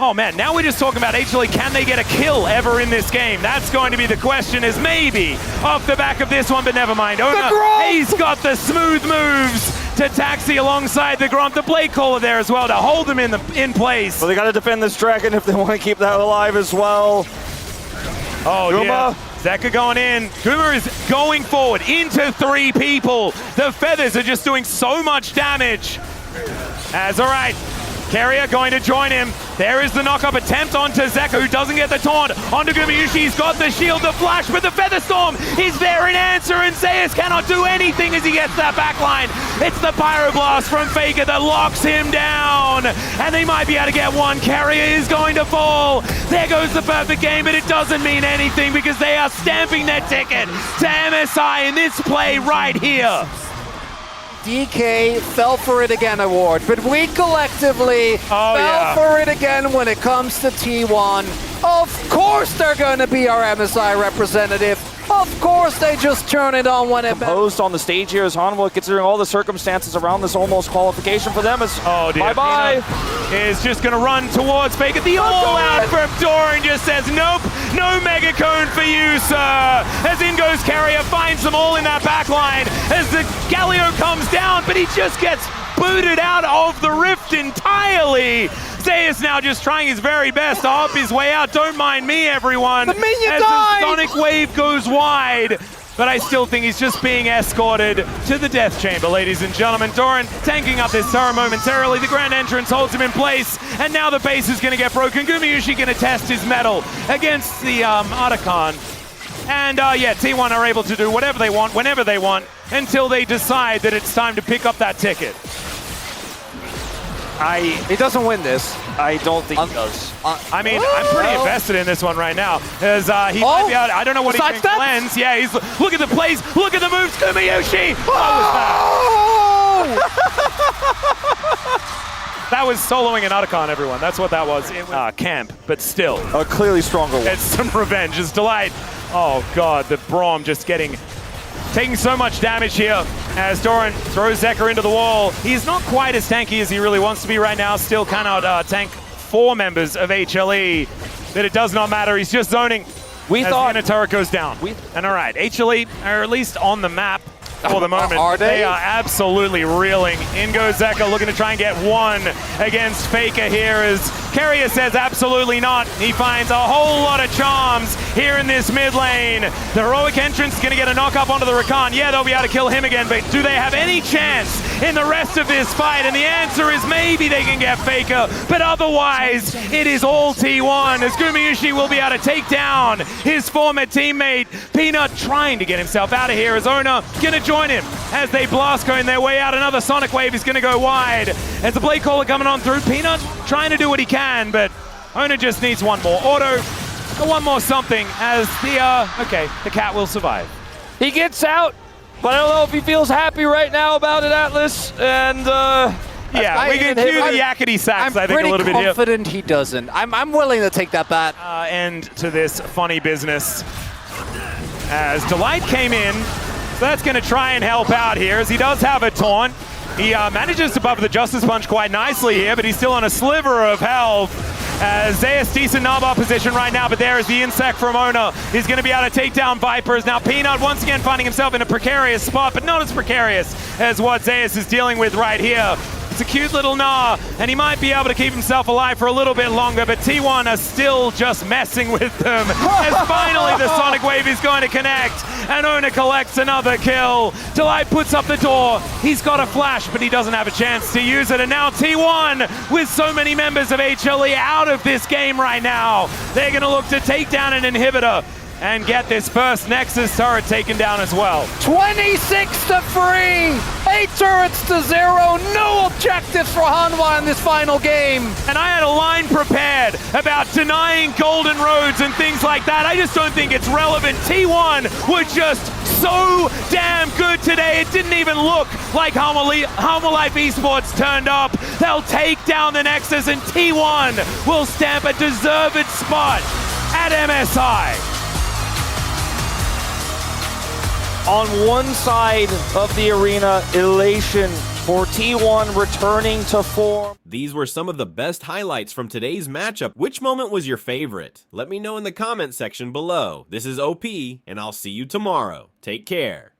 Oh man, now we're just talking about HLE. Can they get a kill ever in this game? That's going to be the question, is maybe off the back of this one, but never mind. He's got the smooth moves to taxi alongside the Gromp. The Blade Caller there as well to hold them in place. Well, they got to defend this dragon if they want to keep that alive as well. Oh, Guma. yeah. Zeka going in. Guma is going forward into 3 people. The feathers are just doing so much damage. As all right. Carrier going to join him. There is the knock-up attempt onto Zeka, who doesn't get the taunt. Onto Gumayushi, he's got the shield, the flash, but the Feather Storm is there in answer, and Zeus cannot do anything as he gets that backline. It's the Pyroblast from Faker that locks him down, and they might be able to get one. Carrier is going to fall. There goes the perfect game, but it doesn't mean anything because they are stamping their ticket to MSI in this play right here. DK fell for it again award, but we collectively fell for it again when it comes to T1. Of course they're going to be our MSI representative. Of course they just turn it on when it Composed on the stage here as Hanwha, considering all the circumstances around this almost qualification for them, is bye-bye. Is just going to run towards Faker. The all-out from Doran just says, nope, no Mega Cone for you, sir. As in goes Carrier, finds them all in that back line as the Galio comes down, but he just gets booted out of the rift entirely. Zeus now just trying his very best to hop his way out. Don't mind me, everyone. The minion as died! the Sonic Wave goes wide. But I still think he's just being escorted to the death chamber, ladies and gentlemen. Doran tanking up this turret momentarily. The grand entrance holds him in place, and now the base is going to get broken. Gumayushi going to test his mettle against the Otacon. And yeah, T1 are able to do whatever they want, whenever they want, until they decide that it's time to pick up that ticket. He doesn't win this. I don't think he does. I mean, I'm pretty invested in this one right now. As he might be out, I don't know what he can cleanse. Yeah, he's look at the plays, look at the moves, Gumayushi! What was that? That was soloing an Otacon, everyone. That's what that was. It was camp, but still. A clearly stronger one. It's some revenge. It's Delight. Oh god, the Braum just taking so much damage here as Doran throws Zeka into the wall. He's not quite as tanky as he really wants to be right now. Still cannot tank 4 members of HLE, but it does not matter. He's just zoning. We thought a turret goes down. And all right, HLE are at least on the map for the moment. Are they? They are absolutely reeling. In goes Zeka looking to try and get one against Faker here as Carrier says absolutely not. He finds a whole lot of charms here in this mid lane. The heroic entrance is going to get a knock up onto the Rakan. Yeah, they'll be able to kill him again, but do they have any chance in the rest of this fight? And the answer is maybe they can get Faker, but otherwise it is all T1 as Gumayushi will be able to take down his former teammate. Peanut trying to get himself out of here as Ona going to join him as they blast cone their way out. Another Sonic Wave is going to go wide as the Blade Caller coming on through. Peanut trying to do what he can, but Ona just needs one more auto, one more something as the cat will survive. He gets out, but I don't know if he feels happy right now about it, Atlas. And yeah, we can do the yakety sax, I think, a little bit here. I'm pretty confident he doesn't. I'm willing to take that bat. End to this funny business as Delight came in. So that's going to try and help out here as he does have a taunt. He manages to buff the Justice Punch quite nicely here, but he's still on a sliver of health. Zeus decent Nabab position right now, but there is the insect from Ona. He's going to be able to take down Vipers. Now Peanut once again finding himself in a precarious spot, but not as precarious as what Zeus is dealing with right here. It's a cute little Gnaw, and he might be able to keep himself alive for a little bit longer, but T1 are still just messing with them. As finally the Sonic Wave is going to connect, and Ona collects another kill. Delight puts up the door. He's got a flash, but he doesn't have a chance to use it. And now T1, with so many members of HLE out of this game right now, they're going to look to take down an inhibitor and get this first Nexus turret taken down as well. 26-3, 8 turrets to 0, no objectives for Hanwha in this final game. And I had a line prepared about denying golden roads and things like that. I just don't think it's relevant. T1 were just so damn good today. It didn't even look like Hanwha Life Esports turned up. They'll take down the Nexus and T1 will stamp a deserved spot at MSI. On one side of the arena, elation for T1 returning to form. These were some of the best highlights from today's matchup. Which moment was your favorite? Let me know in the comment section below. This is OP, and I'll see you tomorrow. Take care.